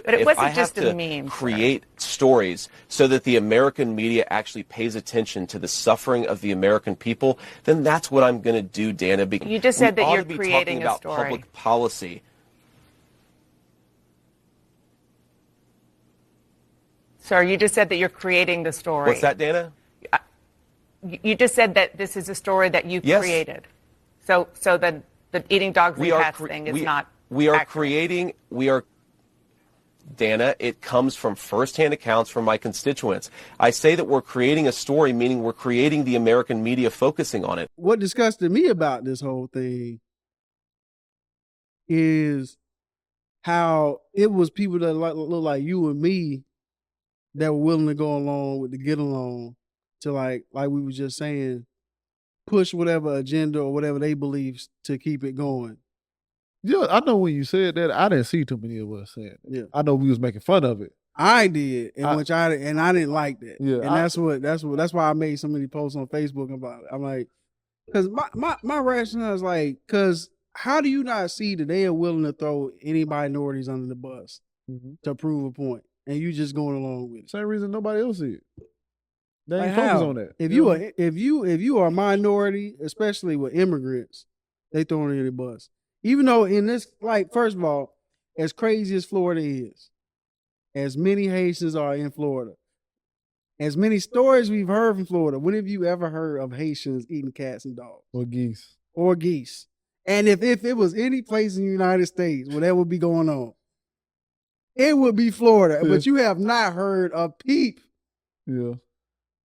But it wasn't I have just a to meme, create stories so that the American media actually pays attention to the suffering of the American people, then that's what I'm going to do, Dana. You just said that you're creating creating a about story. Public policy. Sir, you just said that you're creating the story. What's that, Dana? You just said that this is a story that you Yes. created. So the eating dogs and cats thing is not accurate. Dana, it comes from firsthand accounts from my constituents. I say that we're creating a story, meaning we're creating the American media focusing on it. What disgusted me about this whole thing is how it was people that look like you and me that were willing to go along with the get along to like we were just saying, push whatever agenda or whatever they believe to keep it going. Yeah, I know when you said that, I didn't see too many of us saying it. Yeah. I know we was making fun of it. I did, and I didn't like that. Yeah, and that's why I made so many posts on Facebook about it. I'm like, because my rationale is like, because how do you not see that they are willing to throw any minorities under the bus to prove a point, and you just going along with it? Same reason nobody else see it. They ain't Like focus how? on that. If you are a minority, especially with immigrants, they throw it in the bus. Even though in this, like, first of all, as crazy as Florida is, as many Haitians are in Florida, as many stories we've heard from Florida, when have you ever heard of Haitians eating cats and dogs? Or geese. Or geese. And if it was any place in the United States where that would be going on, it would be Florida. Yeah. But you have not heard a peep. Yeah.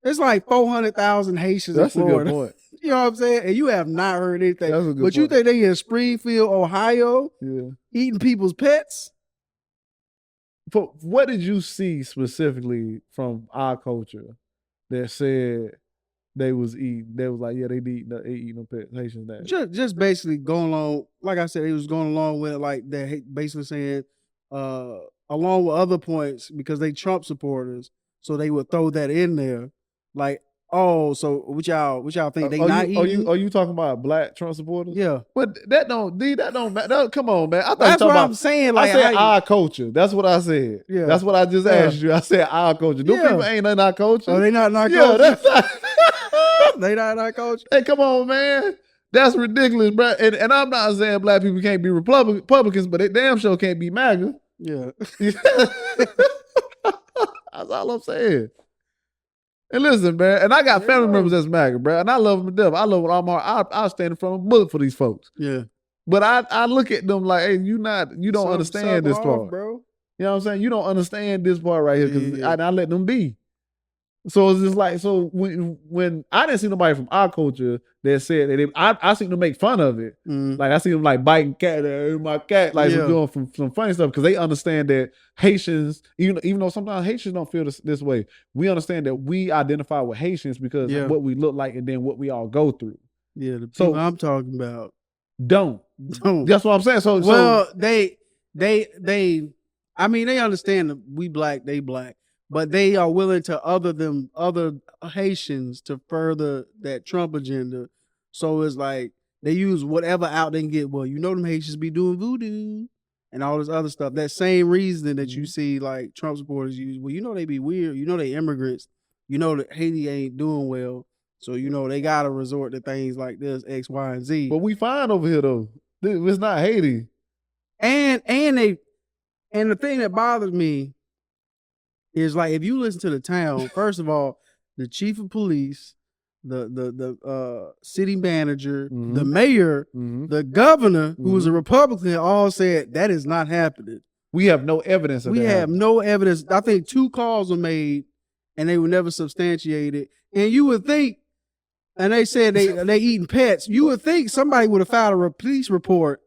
It's like 400,000 Haitians That's in Florida. a good point. You know what I'm saying? And you have not heard anything. That's a good But you point. think they in Springfield, Ohio, Yeah. eating people's pets? But what did you see specifically from our culture that said they was eating? They was like, yeah, they eating them pets, Haitians. That Just basically going along, like I said, it was going along with it, like that, basically saying, along with other points, because they Trump supporters, so they would throw that in there, like, oh, so what y'all think they not eating? Are you talking about black Trump supporters? Yeah, but that don't matter. Come on, man. I thought that's you what talking I'm saying. Like, I said our culture. That's what I said. Yeah, that's what I just asked you. I said our culture. Them people ain't in our culture. Oh, they not in our yeah, culture. that's not. They not in our culture. Hey, come on, man. That's ridiculous, bro. And I'm not saying black people can't be Republicans, but they damn sure can't be MAGA. Yeah. That's all I'm saying. And listen, man, and I got family members that's MAGA, bro, and I love them to death. I love with all my heart. I'll stand in front of a bullet for these folks. Yeah. But I look at them like, hey, you don't understand this part. Bro. You know what I'm saying? You don't understand this part right here because I let them be. So it's just like, so when I didn't see nobody from our culture that said that I seen them make fun of it. Like I see them like biting cat, my cat, like doing some funny stuff because they understand that Haitians, even though sometimes Haitians don't feel this way, we understand that we identify with Haitians because of what we look like and then what we all go through. Yeah, the people I'm talking about don't. That's what I'm saying. So they I mean, they understand that we black, they black. But they are willing to other Haitians to further that Trump agenda. So it's like they use whatever out they can get. Well, them Haitians be doing voodoo and all this other stuff. That same reasoning that you see like Trump supporters use. Well, they be weird. They immigrants. That Haiti ain't doing well. So, they got to resort to things like this, X, Y, and Z. But we fine over here, though. It's not Haiti. And the thing that bothers me is like if you listen to the town, first of all, the chief of police, the city manager, the mayor, the governor, who was a Republican, all said that is not happening. We have no evidence of that. We have no evidence. I think 2 calls were made and they were never substantiated. And you would think, and they said they eating pets, you would think somebody would have filed a police report.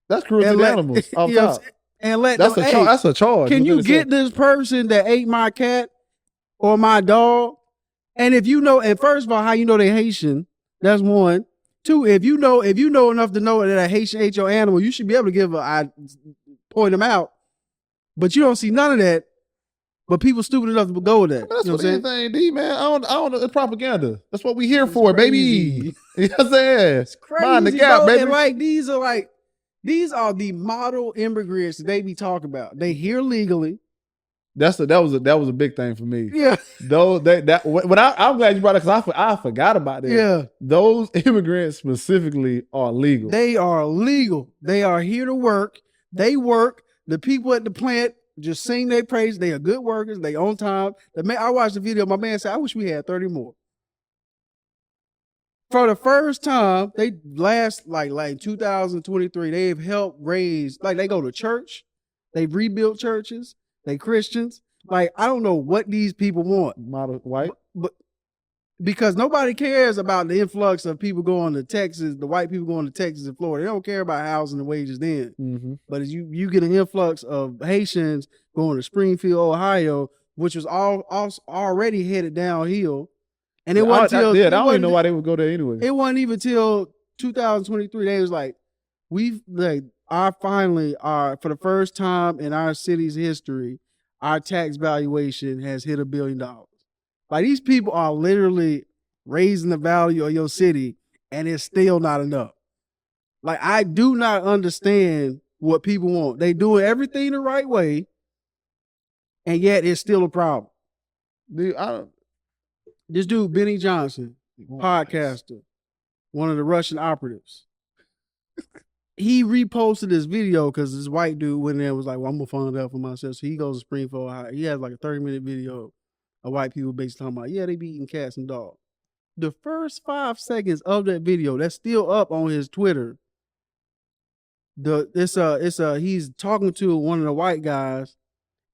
That's cruelty to animals. Off top. And let that's them, that's a charge. Can you get this person that ate my cat or my dog? And if and first of all, how they Haitian? That's one. 2, if you know enough to know that a Haitian ate your animal, you should be able to point them out. But you don't see none of that. But people stupid enough to go with that. That's what anything, D, man. I don't know. It's propaganda. That's what we here for, baby. You know what I'm saying? It's crazy, Mind the gap, bro. baby. And like these are like These are the model immigrants they be talking about. They here legally. That was a big thing for me. Yeah. I'm glad you brought it because I forgot about that. Yeah. Those immigrants specifically are legal. They are legal. They are here to work. They work. The people at the plant just sing their praise. They are good workers. They on time. I watched the video. My man said, I wish we had 30 more. For the first time, they last like 2023, they've helped raise, like they go to church. They've rebuilt churches. They Christians. Like, I don't know what these people want. Model white? But because nobody cares about the influx of people going to Texas, the white people going to Texas and Florida. They don't care about housing and wages then. Mm-hmm. But as you get an influx of Haitians going to Springfield, Ohio, which was already headed downhill. And it wasn't until I don't even know why they would go there anyway. It wasn't even till 2023. They was like, finally for the first time in our city's history, our tax valuation has hit $1 billion. Like, these people are literally raising the value of your city, and it's still not enough. Like, I do not understand what people want. They doing everything the right way, and yet it's still a problem. Dude, this dude, Benny Johnson, podcaster, one of the Russian operatives, he reposted this video because this white dude went there and was like, well, I'm going to find out for myself. So he goes to Springfield Ohio. He has like a 30-minute video of white people basically talking about, yeah, they be eating cats and dogs. The first 5 seconds of that video, that's still up on his Twitter. He's talking to one of the white guys,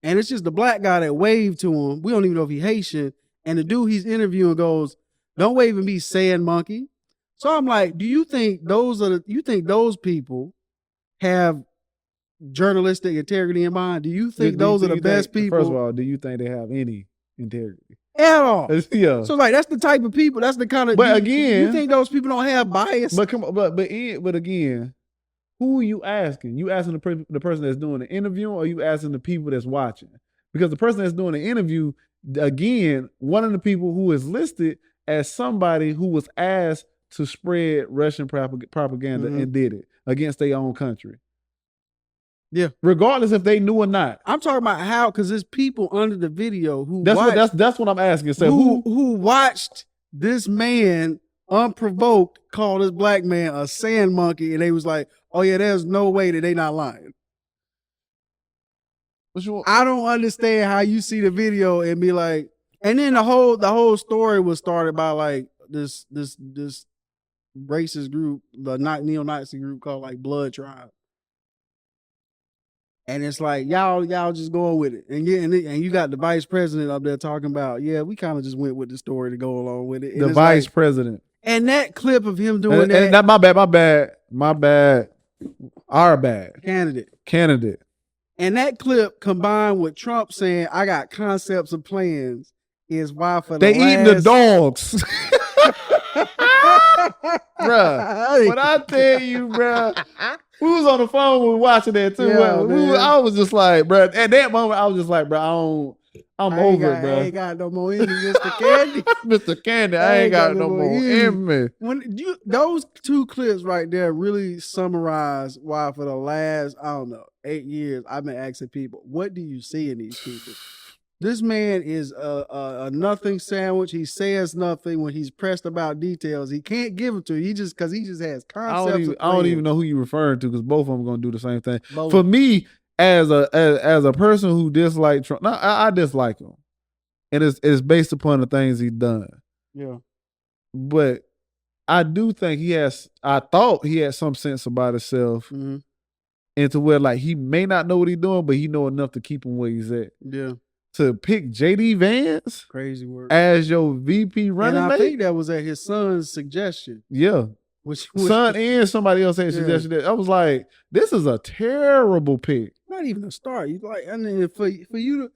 and it's just the black guy that waved to him. We don't even know if he's Haitian. And the dude he's interviewing goes, don't wave at me, sand monkey. So I'm like, do you think those people have journalistic integrity in mind? Do you think those are the best people? First of all, do you think they have any integrity? At all. Yeah. So like, that's the type of people, that's the kind of, but again, you think those people don't have bias? But come on, but again, who are you asking? You asking the person that's doing the interview, or you asking the people that's watching? Because the person that's doing the interview, again, one of the people who is listed as somebody who was asked to spread Russian propaganda and did it against their own country. Yeah. Regardless if they knew or not. I'm talking about how, because there's people under the video who that's what I'm asking. So who watched this man unprovoked call this black man a sand monkey, and they was like, oh yeah, there's no way that they not lying. I don't understand how you see the video and be like, and then the whole story was started by like this racist group, the neo-Nazi group called like Blood Tribe. And it's like, y'all just going with it. And you got the vice president up there talking about, yeah, we kind of just went with the story to go along with it. And the vice president. And that clip of him doing that. And my bad. Our bad. Candidate. And that clip combined with Trump saying, I got concepts and plans, is why for they eating the dogs. Bruh, when I tell you, bruh, we was on the phone when we were watching that too. Yeah, I was just like, bruh, at that moment, I was just like, bruh, I'm over it, bruh. I ain't got no more in me, Mr. Candy. Mr. Candy, I ain't got no more in me. Those two clips right there really summarize why for the last, 8 years, I've been asking people, what do you see in these people? This man is a nothing sandwich. He says nothing when he's pressed about details. He can't give them to you. Because he just has concepts. I don't even know who you're referring to because both of them are going to do the same thing. For me, as a person who dislikes Trump, I dislike him, and it's based upon the things he's done. Yeah, but I do think I thought he had some sense about himself, and to where like he may not know what he's doing, but he know enough to keep him where he's at. Yeah. To pick J.D. Vance, crazy work, as your VP running mate. I think that was at his son's suggestion. Yeah. Which son and somebody else had suggested that. I was like, this is a terrible pick. Not even a start. You like, I mean, for you to,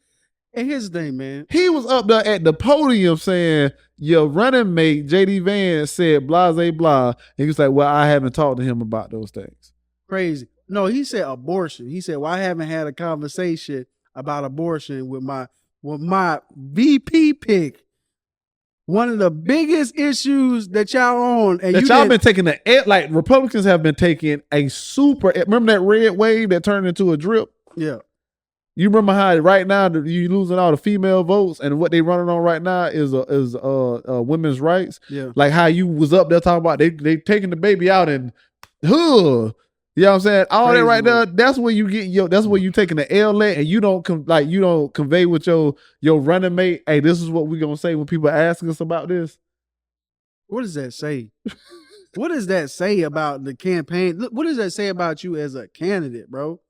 and here's the thing, man. He was up there at the podium saying, your running mate, J.D. Vance, said blah, blah, blah. And he was like, well, I haven't talked to him about those things. Crazy. No, he said abortion. He said, well, I haven't had a conversation about abortion with my VP pick. one of the biggest issues that y'all on, and that y'all been taking like Republicans have been taking a super. Remember that red wave that turned into a drip? Yeah. You remember how right now you losing all the female votes, and what they running on right now is women's rights. Yeah. Like how you was up there talking about they taking the baby out and you know what I'm saying? All crazy that right there, that's where you get that's where you taking the L at, and you don't convey with your running mate, hey, this is what we gonna say when people ask us about this. What does that say? What does that say about the campaign? What does that say about you as a candidate, bro?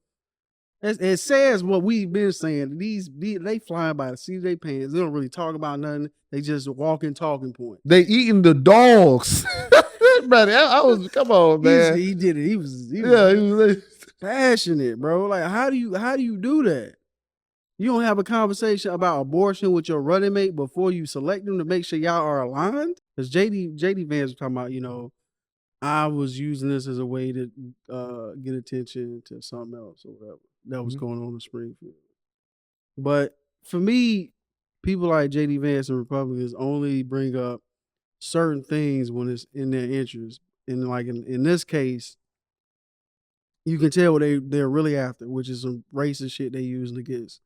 It says what we've been saying. They flying by the seat of their pants. They don't really talk about nothing. They just walking talking points. They eating the dogs. Brother, I was, come on, man. He did it. He was passionate, bro. Like, how do you do that? You don't have a conversation about abortion with your running mate before you select them to make sure y'all are aligned? Because JD Vance was talking about, I was using this as a way to get attention to something else or whatever that was going on in Springfield. But for me, people like JD Vance and Republicans only bring up certain things when it's in their interest. And like in this case, you can tell what they're really after, which is some racist shit they using against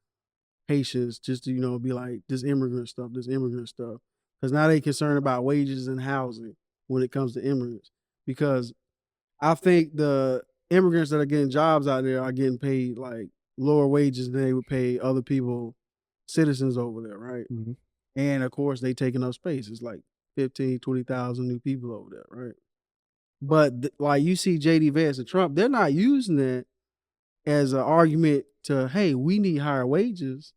Haitians just to, be like this immigrant stuff. Because now they concerned about wages and housing when it comes to immigrants. Because I think the immigrants that are getting jobs out there are getting paid like lower wages than they would pay other people, citizens over there, right? Mm-hmm. And of course, they taking up space. It's like 15, 20,000 new people over there, right? But like you see JD Vance and Trump, they're not using that as an argument to, hey, we need higher wages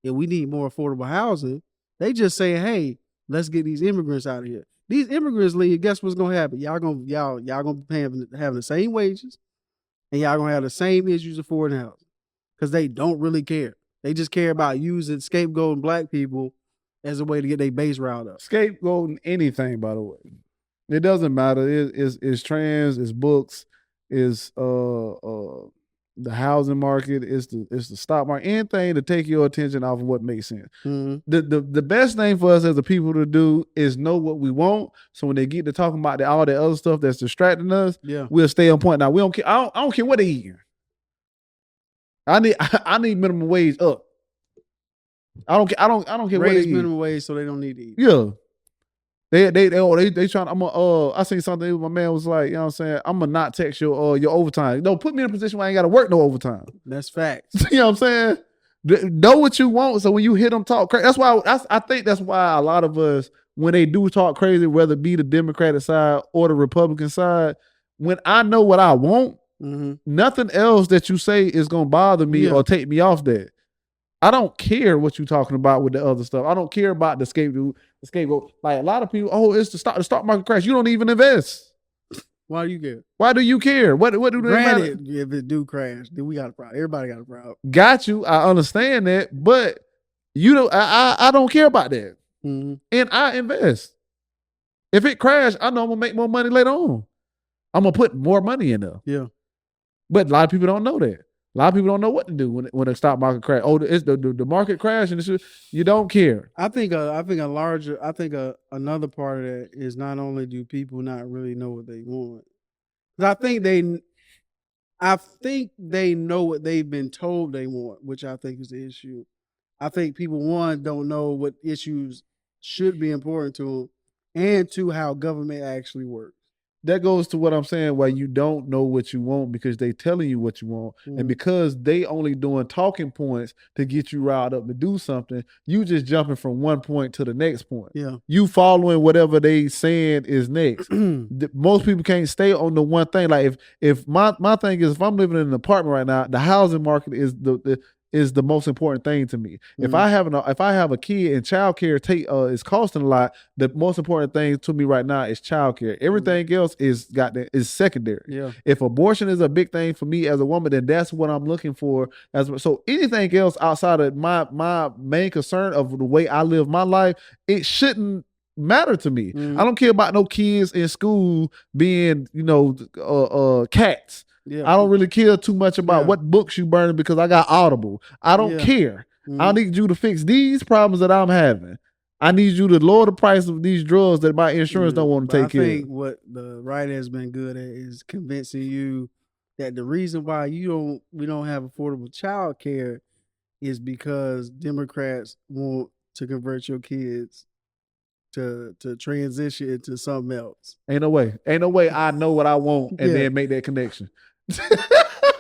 and we need more affordable housing. They just say, hey, let's get these immigrants out of here. These immigrants leave, guess what's gonna happen? Y'all gonna be having the same wages, and y'all gonna have the same issues affording housing. Because they don't really care. They just care about using scapegoating black people as a way to get their base riled up. Scapegoating anything, by the way. It doesn't matter. It's trans, it's books, it's the housing market, it's the stock market, anything to take your attention off of what makes sense. Mm-hmm. The best thing for us as a people to do is know what we want. So when they get to talking about all the other stuff that's distracting us, we'll stay on point. Now we don't care. I don't care what they eating. I need minimum wage up. I don't care. I don't care what they eat. Raise minimum wage so they don't need to eat. Yeah. They trying. I seen something. My man was like, you know what I'm saying, I'm gonna not text your overtime. No, put me in a position where I ain't got to work no overtime. That's facts. You know what I'm saying? Know what you want. So when you hit them talk crazy, that's why I think that's why a lot of us, when they do talk crazy, whether it be the Democratic side or the Republican side, when I know what I want, nothing else that you say is gonna bother me or take me off that. I don't care what you're talking about with the other stuff. I don't care about the scapegoat. Like a lot of people, it's the stock market crash. You don't even invest. Why do you care? Why do you care? What do they matter? If it do crash, then we got a problem. Everybody got a problem. Got you. I understand that, but you know, I don't care about that. Mm-hmm. And I invest. If it crash, I know I'm gonna make more money later on. I'm gonna put more money in there. Yeah. But a lot of people don't know that. A lot of people don't know what to do when the stock market crash. Oh, it's the market crash, and you don't care. I think another part of that is not only do people not really know what they want, I think they know what they've been told they want, which I think is the issue. I think people, one, don't know what issues should be important to them, and two, how government actually works. That goes to what I'm saying, why you don't know what you want because they telling you what you want. And because they only doing talking points to get you riled up to do something, you just jumping from one point to the next point. Yeah. You following whatever they saying is next. Most people can't stay on the one thing. Like if my thing is, if I'm living in an apartment right now, the housing market is the most important thing to me. If I have a kid and childcare is costing a lot, the most important thing to me right now is childcare. Everything else is secondary. Yeah. If abortion is a big thing for me as a woman, then that's what I'm looking for. So anything else outside of my main concern of the way I live my life, it shouldn't matter to me. I don't care about no kids in school being, cats. Yeah. I don't really care too much about what books you burning because I got Audible. I don't care. I need you to fix these problems that I'm having. I need you to lower the price of these drugs that my insurance don't want to take care of. I think what the right has been good at is convincing you that the reason why we don't have affordable child care is because Democrats want to convert your kids to transition into something else. Ain't no way I know what I want and then make that connection.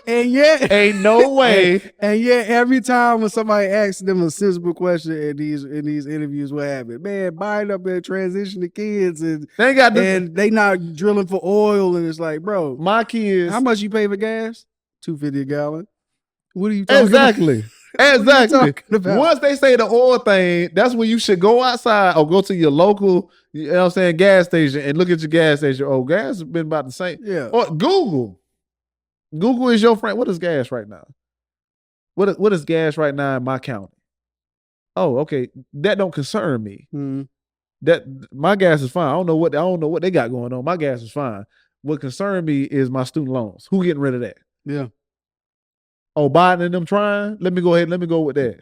And yet, ain't no way. And yet, every time when somebody asks them a sensible question in these interviews, what happened? Man, buying up and transition to kids, and they not drilling for oil, and it's like, bro, my kids. How much you pay for gas? $2.50 a gallon. What are you talking exactly? About? Exactly. Once they say the oil thing, that's when you should go outside or go to your local, you know what I'm saying, gas station and look at your gas station. Oh, gas has been about the same. Yeah. Or Google is your friend. What is gas right now? What is gas right now in my county? Oh, okay. That don't concern me. Mm-hmm. That my gas is fine. I don't know what they got going on. My gas is fine. What concern me is my student loans. Who getting rid of that? Yeah. Oh, Biden and them trying? Let me go with that.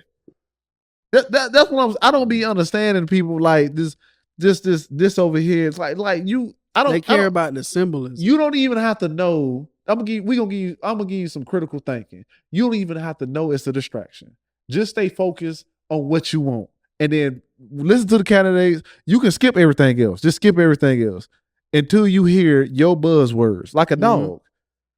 That's what I don't be understanding people like this over here. It's like you. They care about the symbolism. You don't even have to know. I'm gonna give you some critical thinking. You don't even have to know it's a distraction. Just stay focused on what you want, and then listen to the candidates. You can skip everything else. Just skip everything else until you hear your buzzwords, like a dog.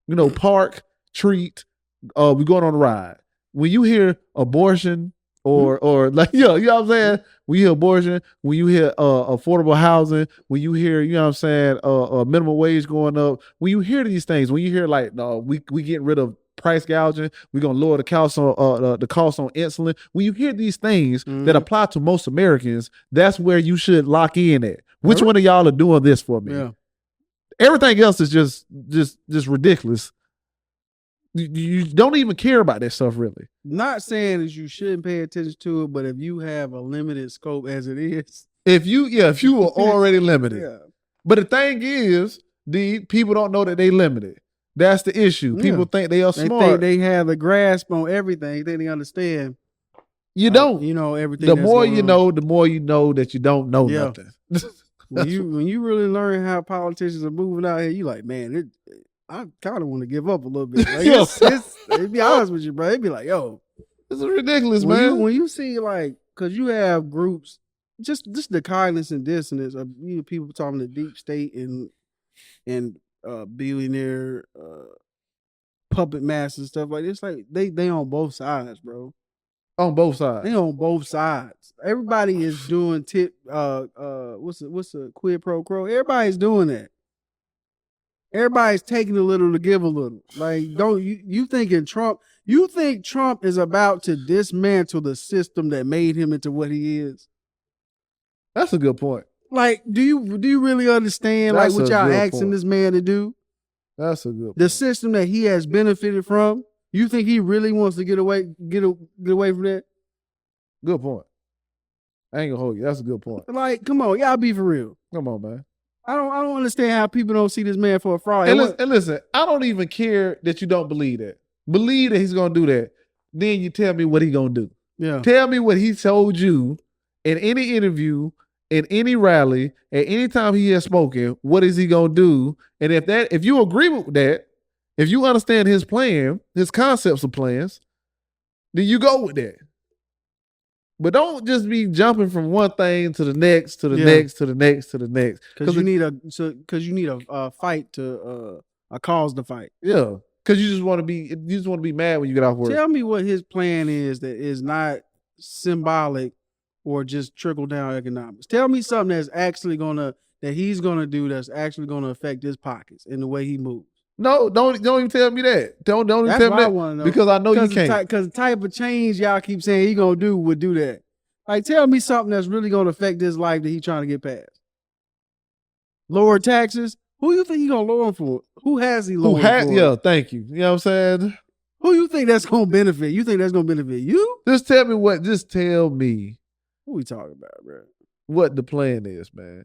You know, park, treat. We going on a ride. When you hear abortion or like, you know what I'm saying? When you hear abortion, when you hear affordable housing, when you hear, you know what I'm saying, minimum wage going up, when you hear these things, when you hear like, we getting rid of price gouging, we're gonna lower the cost on insulin. When you hear these things that apply to most Americans, that's where you should lock in at. Which one of y'all are doing this for me? Yeah. Everything else is just ridiculous. You don't even care about that stuff, really. Not saying that you shouldn't pay attention to it, but if you have a limited scope as it is, if you are already limited, yeah. But the thing is, people don't know that they limited. That's the issue. People think they are smart. They think they have a grasp on everything. They understand. You don't. You know everything. The more you know, the more you know that you don't know nothing. when you really learn how politicians are moving out here, you like, man, I kind of want to give up a little bit. Like, be honest with you, bro. It'd be like, yo, this is ridiculous, man. When you see like, because you have groups, just the kindness and dissonance of people talking the deep state and billionaire puppet masters and stuff like this. Like they on both sides, bro. On both sides. They on both sides. Everybody is doing what's the quid pro quo? Everybody's doing that. Everybody's taking a little to give a little. Like, don't you thinking Trump? You think Trump is about to dismantle the system that made him into what he is? That's a good point. Like, do you really understand like what y'all asking this man to do? That's a good point. The system that he has benefited from. You think he really wants to get away from that? Good point. I ain't gonna hold you. That's a good point. Like, come on, y'all be for real. Come on, man. I don't understand how people don't see this man for a fraud. And listen, I don't even care that you don't believe that. Believe that he's gonna do that. Then you tell me what he's gonna do. Yeah. Tell me what he told you in any interview, in any rally, at any time he has spoken. What is he gonna do? And if you agree with that, if you understand his plan, his concepts of plans, then you go with that. But don't just be jumping from one thing to the next, to the next, to the next, to the next. Because you need a fight to a cause to fight. Yeah, because you just want to be mad when you get off work. Tell me what his plan is that is not symbolic or just trickle down economics. Tell me something that he's gonna do that's actually gonna affect his pockets in the way he moves. No, don't even tell me that. Don't even tell me that. I want to know. Because I know you can't. Because the type of change y'all keep saying he gonna do would do that. Like, tell me something that's really gonna affect his life that he trying to get past. Lower taxes. Who you think he gonna lower them for? Who has he lowered for? Yeah, thank you. You know what I'm saying? Who you think that's gonna benefit? You think that's gonna benefit you? Just tell me. Who we talking about, bro? What the plan is, man.